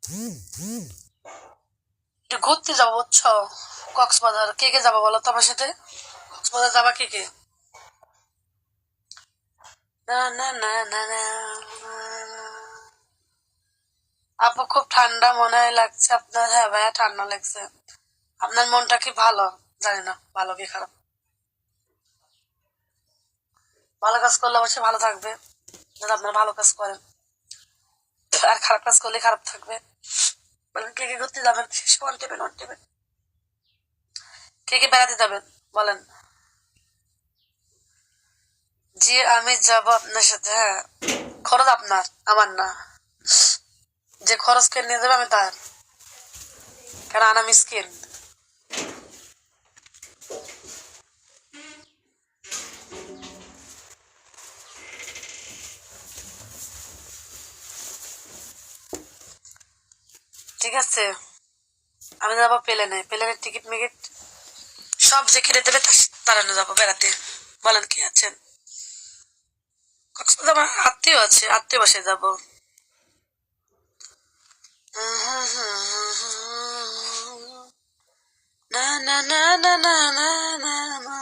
একটু ঘুরতে যাবো বুঝছো, কক্সবাজার। কে কে যাবো বলো তো আমার সাথে? কক্সবাজার যাবা কে কে? না না না না না। আপু খুব ঠান্ডা মনে হয় লাগছে আপনার। হ্যাঁ ভাইয়া ঠান্ডা লাগছে। আপনার মনটা কি ভালো? জানি না ভালো কি খারাপ। ভালো কাজ করলে অবশ্যই ভালো থাকবে, যদি আপনার ভালো কাজ করেন। আর খারাপ কাজ করলে খারাপ থাকবে। বলেন কে কে ঘুরতে যাবেন? শেষ ওয়ান টেবিল ওয়ান টেবিল। কে কে বেড়াতে যাবেন বলেন? জি আমি যাব আপনার সাথে, হ্যাঁ। খরচ আপনার, আমার না। যে খরচ কে নিয়ে যাবে আমি তার, কেন আনা মিসকিন। ঠিক আছে, আমি যাবো প্লেনে। প্লেনের টিকিট মিকিট সব যে কিনে দেবে তারা যাবো বেড়াতে। বলেন কি আছেন? কক্সবাজার আমার আত্মীয় আছে, আত্মীয় বাসায় যাবো। না না না না না না না না।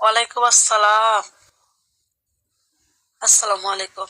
ওয়ালাইকুম আসসালাম। আসসালামু আলাইকুম।